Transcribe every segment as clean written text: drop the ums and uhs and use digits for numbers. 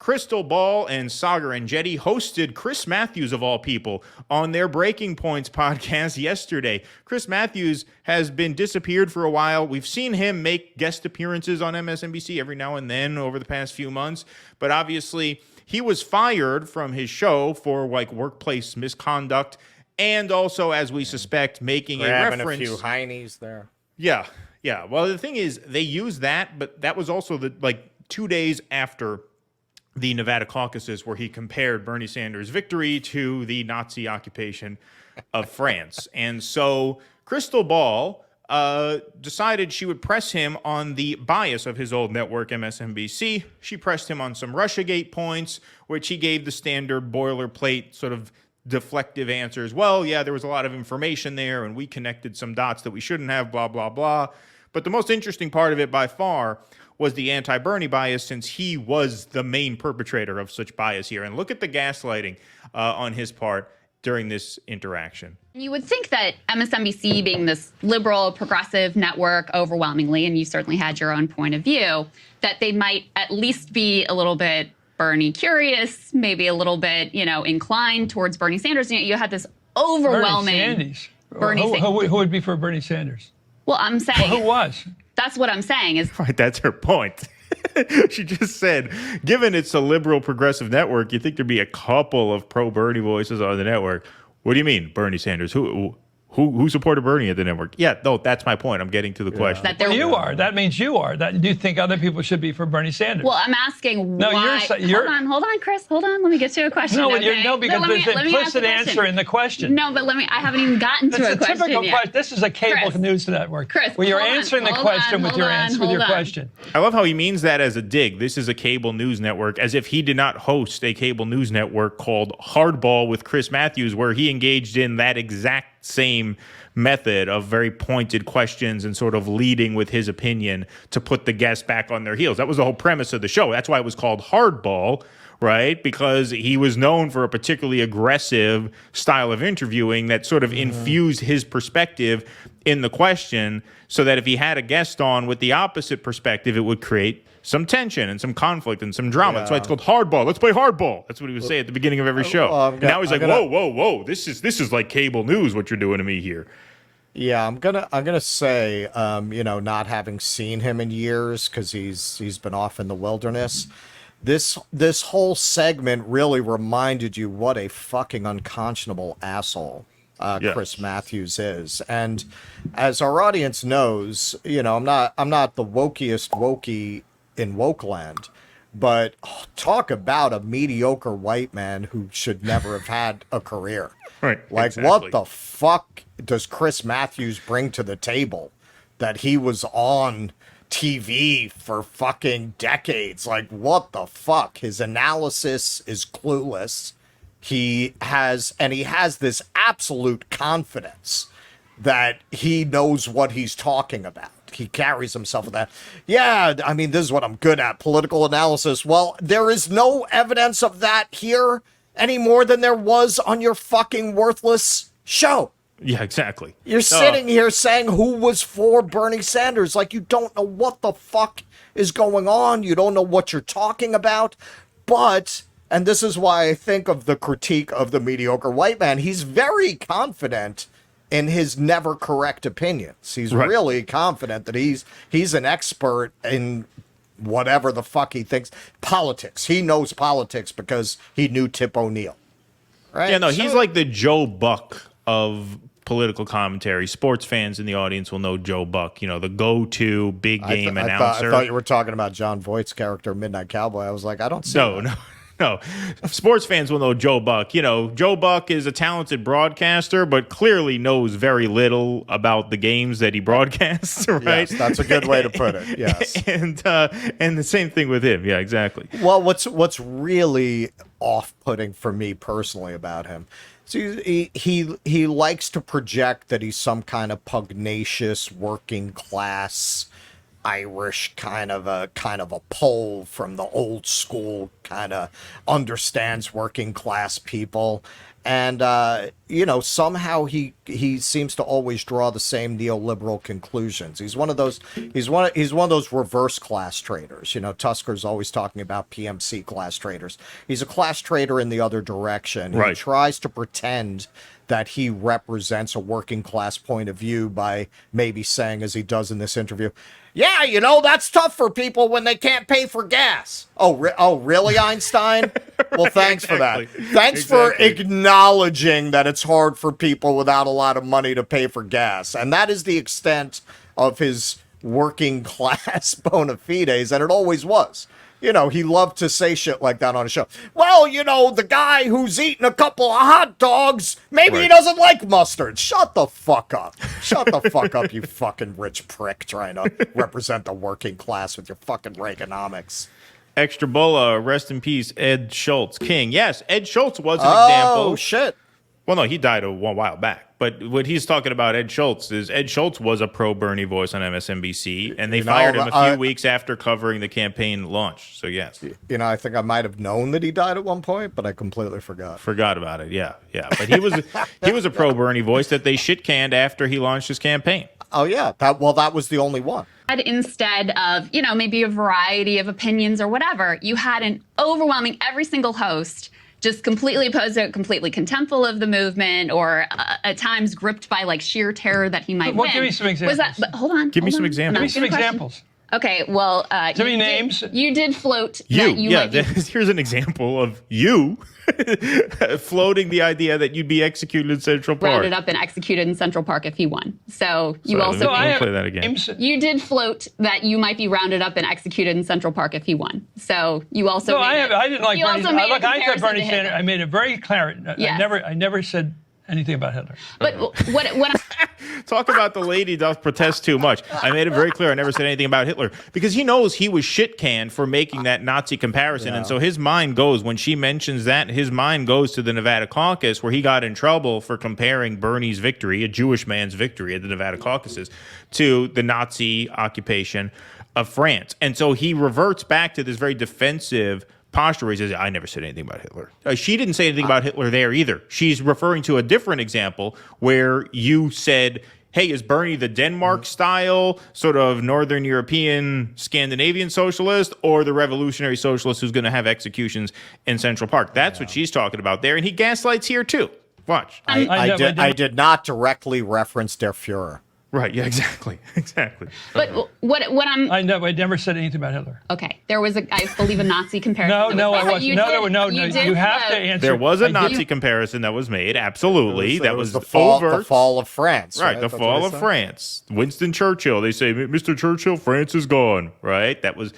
Krystal Ball and Sagar and Jetty hosted Chris Matthews, of all people, on their Breaking Points podcast yesterday. Chris Matthews has been disappeared for a while. We've seen him make guest appearances on MSNBC every now and then over the past few months, but obviously he was fired from his show for like workplace misconduct and also, as we suspect, making a reference. Grabbing a few heinies there. Yeah. Well, the thing is, they used that, but that was also 2 days after the Nevada caucuses, where he compared Bernie Sanders' victory to the Nazi occupation of France. And so Krystal Ball decided she would press him on the bias of his old network, MSNBC. She pressed him on some Russiagate points, which he gave the standard boilerplate sort of deflective answers. Well, yeah, there was a lot of information there, and we connected some dots that we shouldn't have, blah, blah, blah. But the most interesting part of it by far was the anti-Bernie bias, since he was the main perpetrator of such bias here. And look at the gaslighting on his part during this interaction. You would think that MSNBC, being this liberal, progressive network overwhelmingly, and you certainly had your own point of view, that they might at least be a little bit Bernie curious, maybe a little bit, inclined towards Bernie Sanders. You had this overwhelming Bernie Sanders. Who would be for Bernie Sanders? Well, I'm saying... Well, who was? That's what I'm saying is... Right, that's her point. She just said, given it's a liberal progressive network, you think there'd be a couple of pro-Bernie voices on the network. What do you mean, Bernie Sanders? Who supported Bernie at the network? Yeah, no, that's my point. I'm getting to the question. You are. That means you are. Do you think other people should be for Bernie Sanders? Well, I'm asking why. Hold on, Chris. Hold on. Let me get to a question. Because there's an implicit answer in the question. No, but I haven't even gotten to a question typical yet. question. This is a cable news network. Chris, where you're answering the question with your question. I love how he means that as a dig. This is a cable news network, as if he did not host a cable news network called Hardball with Chris Matthews, where he engaged in that exact same method of very pointed questions and sort of leading with his opinion to put the guests back on their heels. That was the whole premise of the show. That's why it was called Hardball, right? Because he was known for a particularly aggressive style of interviewing that sort of infused his perspective in the question, so that if he had a guest on with the opposite perspective, it would create some tension and some conflict and some drama. That's why it's called Hardball. Let's play Hardball. That's what he would say at the beginning of every show. And now he's like, whoa. This is like cable news, what you're doing to me here. Yeah, I'm gonna say, not having seen him in years, because he's been off in the wilderness. This whole segment really reminded you what a fucking unconscionable asshole Chris Matthews is. And as our audience knows, I'm not the wokiest wokey in Wokeland, but talk about a mediocre white man who should never have had a career. Right. Exactly. What the fuck does Chris Matthews bring to the table that he was on TV for fucking decades? What the fuck? His analysis is clueless. He has this absolute confidence that he knows what he's talking about. He carries himself with that. Yeah, this is what I'm good at, political analysis. Well, there is no evidence of that here any more than there was on your fucking worthless show. Yeah, exactly. You're sitting here saying who was for Bernie Sanders. You don't know what the fuck is going on. You don't know what you're talking about. But, and this is why I think of the critique of the mediocre white man, he's very confident in his never correct opinions. He's really confident that he's an expert in whatever the fuck he thinks. Politics. He knows politics because he knew Tip O'Neill. Right? Yeah, no, he's like the Joe Buck of political commentary. Sports fans in the audience will know Joe Buck, the go-to big game announcer. I thought you were talking about John Voight's character, Midnight Cowboy. I was like, I don't see No. Sports fans will know Joe Buck. Joe Buck is a talented broadcaster, but clearly knows very little about the games that he broadcasts, right? Yes, that's a good way to put it, yes. And the same thing with him. Yeah, exactly. Well, what's really off-putting for me personally about him, so he likes to project that he's some kind of pugnacious working class Irish kind of a Pole from the old school, kind of understands working class people. And somehow he seems to always draw the same neoliberal conclusions. He's one of those reverse class traders. Tusker's always talking about PMC class traders. He's a class trader in the other direction. Right. He tries to pretend that he represents a working class point of view by maybe saying, as he does in this interview, yeah, that's tough for people when they can't pay for gas. Oh, really, Einstein? Well, thanks for that. Thanks for acknowledging that it's hard for people without a lot of money to pay for gas. And that is the extent of his working class bona fides, and it always was. He loved to say shit like that on his show. Well, the guy who's eating a couple of hot dogs, maybe he doesn't like mustard. Shut the fuck up. Shut the fuck up, you fucking rich prick trying to represent the working class with your fucking Reaganomics. Extra Bola, rest in peace, Ed Schultz. King. Yes, Ed Schultz was an example. Oh, shit. Well, no, he died a while back. But what he's talking about, Ed Schultz, is Ed Schultz was a pro-Bernie voice on MSNBC, and they fired him a few weeks after covering the campaign launch. So, yes. I think I might have known that he died at one point, but I completely forgot. Forgot about it, yeah. But he was a pro-Bernie voice that they shit-canned after he launched his campaign. Oh, yeah. That was the only one. Instead of, maybe a variety of opinions or whatever, you had an overwhelming, every single host just completely opposed to it, completely contemptful of the movement, or at times gripped by sheer terror that he might win. Give me some examples. But hold on. Give me some examples. Give me some examples. Okay, well, Give me names. You did float. Here's an example of you floating the idea that you'd be executed in Central Park. Rounded up and executed in Central Park if he won. So you Sorry, also let me play that again. You did float that you might be rounded up and executed in Central Park if he won. So you also I didn't like Bernie. I thought Bernie Sanders. I made it very clear. Yes. I never said anything about Hitler. But what Talk about the lady doth protest too much. I made it very clear I never said anything about Hitler because he knows he was shit canned for making that Nazi comparison. And so his mind goes, when she mentions that, his mind goes to the Nevada caucus where he got in trouble for comparing Bernie's victory, a Jewish man's victory at the Nevada caucuses, to the Nazi occupation of France. And so he reverts back to this very defensive posture where he says, I never said anything about Hitler. She didn't say anything about Hitler there either. She's referring to a different example where you said, hey, is Bernie the Denmark style, sort of Northern European, Scandinavian socialist, or the revolutionary socialist who's going to have executions in Central Park? That's what she's talking about there. And he gaslights here too. Watch. I did not directly reference Der Fuhrer. Right, yeah, exactly. But what I'm... I never said anything about Hitler. Okay, there was, I believe, a Nazi comparison. No, I wasn't. No. You have to answer. There was a Nazi comparison that was made, absolutely. That was the fall of France. Right, the fall of France. Winston Churchill, they say, Mr. Churchill, France is gone, right? That was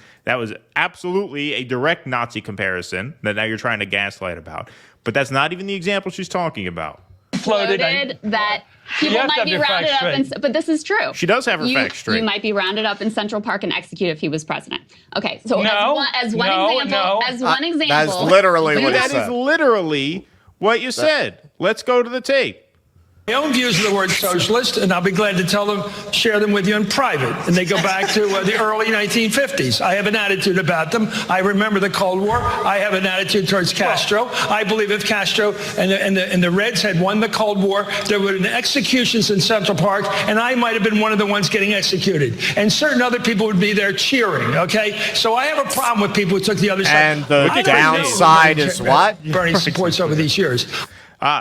absolutely a direct Nazi comparison that now you're trying to gaslight about. But that's not even the example she's talking about. Floated that people might be rounded up, but this is true. She does have her facts straight. You might be rounded up in Central Park and executed if he was president. Okay, so as one example, that is literally what that is literally what you said. Let's go to the tape. My own views of the word socialist, and I'll be glad to share them with you in private. And they go back to the early 1950s. I have an attitude about them. I remember the Cold War. I have an attitude towards Castro. I believe if Castro and the Reds had won the Cold War, there would have been executions in Central Park, and I might have been one of the ones getting executed. And certain other people would be there cheering, okay? So I have a problem with people who took the other side. And the downside is what? Bernie supports over these years.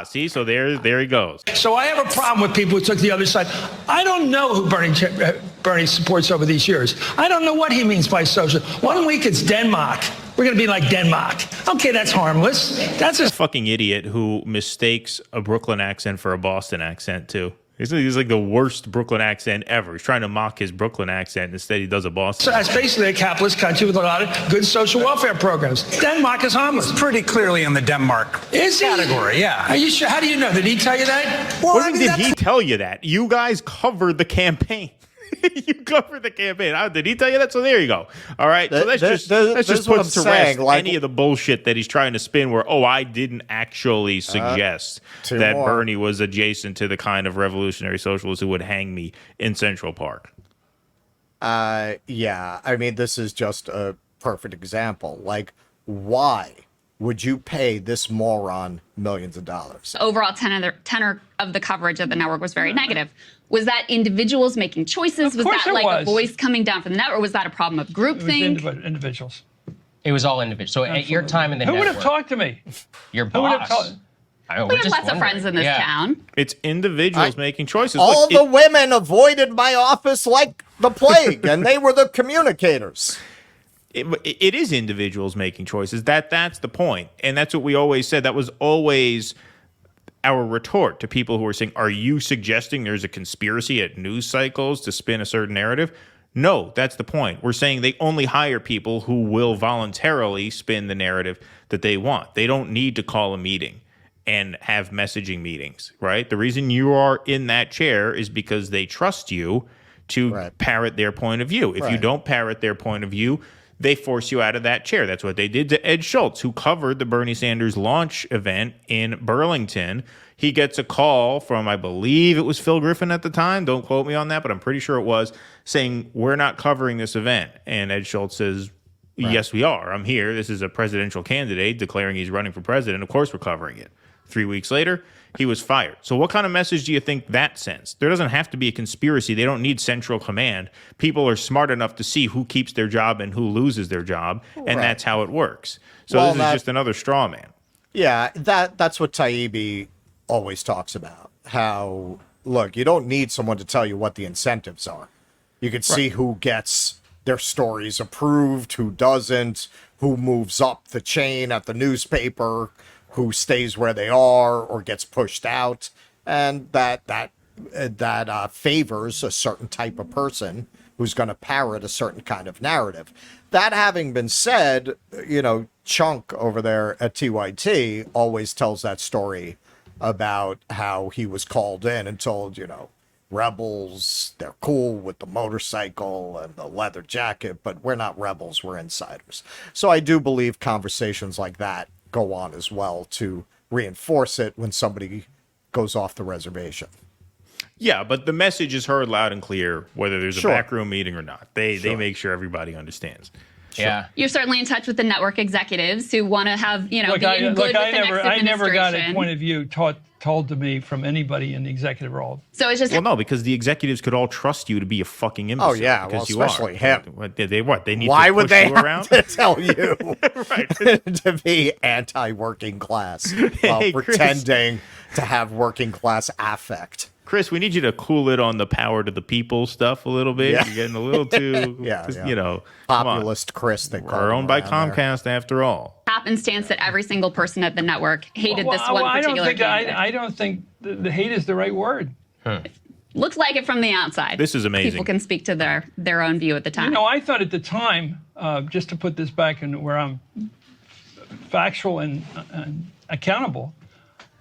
See, so there he goes. So I have a problem with people who took the other side. I don't know who Bernie supports over these years. I don't know what he means by social. 1 week it's Denmark. We're going to be like Denmark. Okay, that's harmless. That's a fucking idiot who mistakes a Brooklyn accent for a Boston accent, too. He's like the worst Brooklyn accent ever. He's trying to mock his Brooklyn accent. Instead, he does a Boston. So it's basically a capitalist country with a lot of good social welfare programs. Denmark is harmless. It's pretty clearly in the Denmark category, yeah. Are you sure? How do you know? Did he tell you that? Well, what did he tell you that? You guys covered the campaign. You covered the campaign. Did he tell you that? So there you go. All right. So let's just put to rest any of the bullshit that he's trying to spin where, I didn't actually suggest that Bernie was adjacent to the kind of revolutionary socialist who would hang me in Central Park. Yeah, I mean, this is just a perfect example. Like, why would you pay this moron millions of dollars? Overall tenor of the coverage of the network was very negative. Was that individuals making choices? Was that like a voice coming down from the network? Or was that a problem of groupthink? Individuals. It was all individuals. So at your time in the Who network, would have talked to me? your Who would have boss. talked? We have lots of friends in this town. It's individuals making choices. All Look, the women avoided my office like the plague, and they were the communicators. it is individuals making choices. That's the point. And that's what we always said. That was always our retort to people who are saying, are you suggesting there's a conspiracy at news cycles to spin a certain narrative? No, that's the point. We're saying they only hire people who will voluntarily spin the narrative that they want. They don't need to call a meeting and have messaging meetings, right? The reason you are in that chair is because they trust you to parrot their point of view. If you don't parrot their point of view, they force you out of that chair. That's what they did to Ed Schultz, who covered the Bernie Sanders launch event in Burlington. He gets a call from, I believe it was Phil Griffin at the time. Don't quote me on that, but I'm pretty sure it was, saying, we're not covering this event. And Ed Schultz says, yes, we are. I'm here. This is a presidential candidate declaring he's running for president. Of course we're covering it. 3 weeks later, he was fired. So what kind of message do you think that sends? There doesn't have to be a conspiracy. They don't need central command. People are smart enough to see who keeps their job and who loses their job, and that's how it works. So this is just another straw man. Yeah, that's what Taibbi always talks about. How, look, you don't need someone to tell you what the incentives are. You can see who gets their stories approved, who doesn't, who moves up the chain at the newspaper, who stays where they are or gets pushed out, and that favors a certain type of person who's going to parrot a certain kind of narrative. That having been said, Chunk over there at TYT always tells that story about how he was called in and told, rebels, they're cool with the motorcycle and the leather jacket, but we're not rebels, we're insiders. So I do believe conversations like that go on as well to reinforce it when somebody goes off the reservation. Yeah, but the message is heard loud and clear, whether there's a backroom meeting or not. They make sure everybody understands. Yeah. You're certainly in touch with the network executives who want to have, be in good with the next administration. I never got a point of view told to me from anybody in the executive role. So it's just... Well, no, because the executives could all trust you to be a fucking imbecile. Oh, yeah, well, especially him. They need Why to would push they you have around? to tell you to be anti-working class while pretending to have working class affect? Chris, we need you to cool it on the power to the people stuff a little bit. Yeah. You're getting a little too, populist Chris. They call we're owned by Comcast after all. Happenstance that every single person at the network hated this one particular candidate. I don't think the hate is the right word. Looks like it from the outside. This is amazing. People can speak to their own view at the time. I thought at the time, just to put this back in where I'm factual and accountable,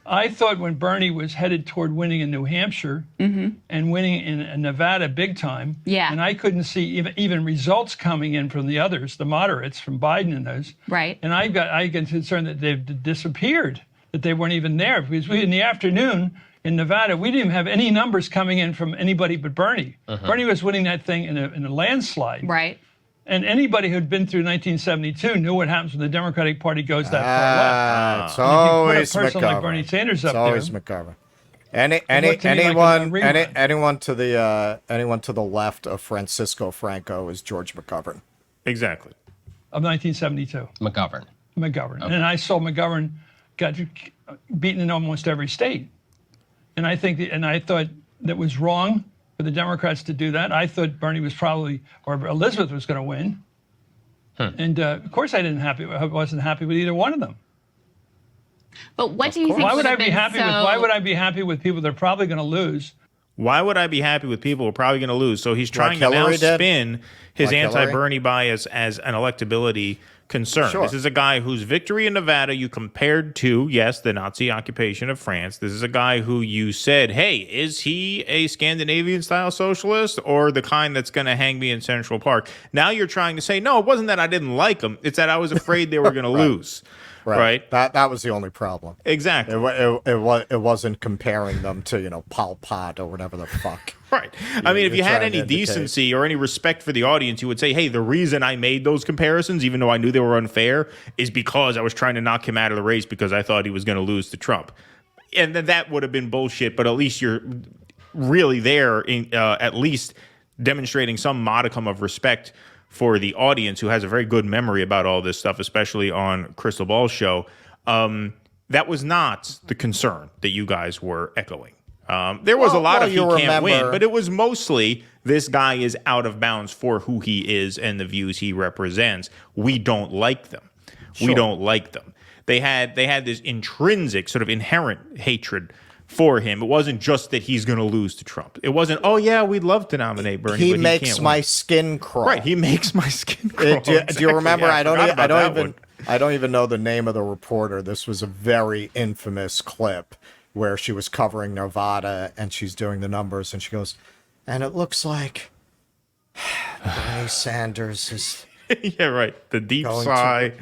I thought when Bernie was headed toward winning in New Hampshire and winning in Nevada big time, and I couldn't see even results coming in from the others, the moderates, from Biden and those. Right. And I get concerned that they've disappeared, that they weren't even there. Because in the afternoon in Nevada, we didn't even have any numbers coming in from anybody but Bernie. Bernie was winning that thing in a landslide. Right. And anybody who'd been through 1972 knew what happens when the Democratic Party goes that far left. It's always a person like McGovern. Bernie Sanders up It's always there. McGovern. Anyone to the left of Francisco Franco is George McGovern. Exactly. Of 1972. McGovern. Okay. And I saw McGovern got beaten in almost every state. And I thought that was wrong for the Democrats to do that. I thought Bernie was or Elizabeth was going to win. And of course I wasn't happy with either one of them. But what do you think? Why would I be happy with people that are probably going to lose? Why would I be happy with people who are probably going to lose? So he's trying to now spin his anti-Bernie bias as an electability concern. Sure. This is a guy whose victory in Nevada you compared to, yes, the Nazi occupation of France. This is a guy who you said, hey, is he a Scandinavian-style socialist or the kind that's going to hang me in Central Park? Now you're trying to say, no, it wasn't that I didn't like him. It's that I was afraid they were going to lose. right? That was the only problem. Exactly. It wasn't comparing them to, Pol Pot or whatever the fuck. Right. I mean, if you had trying any to indicate. decency or any respect for the audience, you would say, hey, the reason I made those comparisons, even though I knew they were unfair, is because I was trying to knock him out of the race because I thought he was going to lose to Trump. And then that would have been bullshit, but at least you're really there, at least demonstrating some modicum of respect for the audience who has a very good memory about all this stuff, especially on Krystal Ball's show. That was not the concern that you guys were echoing. There was a lot of he can't win, but it was mostly this guy is out of bounds for who he is and the views he represents. We don't like them. Sure. We don't like them. They had this intrinsic sort of inherent hatred for him. It wasn't just that he's going to lose to Trump. It wasn't, oh yeah, we'd love to nominate Bernie. He but makes can't my win. skin crawl. Right, he makes my skin crawl. Do you remember? Yeah, I don't even know the name of the reporter. This was a very infamous clip where she was covering Nevada and she's doing the numbers and she goes, and it looks like Bernie Sanders is. Yeah, right. The deep Going sigh.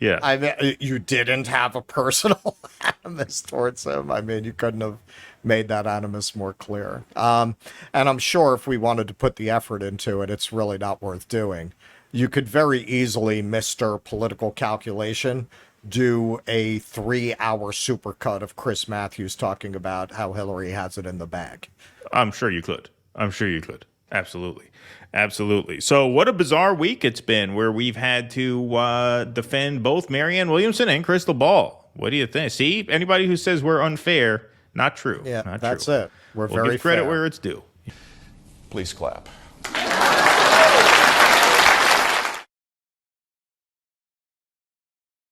Yeah. I mean, you didn't have a personal animus towards him. I mean, you couldn't have made that animus more clear. And I'm sure if we wanted to put the effort into it, it's really not worth doing. You could very easily, Mr. Political Calculation, do a 3-hour supercut of Chris Matthews talking about how Hillary has it in the bag. I'm sure you could. Absolutely. Absolutely. So what a bizarre week it's been where we've had to defend both Marianne Williamson and Krystal Ball. What do you think? See, anybody who says we're unfair, not true. Yeah, not that's true. it. We'll Give credit fair. where it's due. Please clap.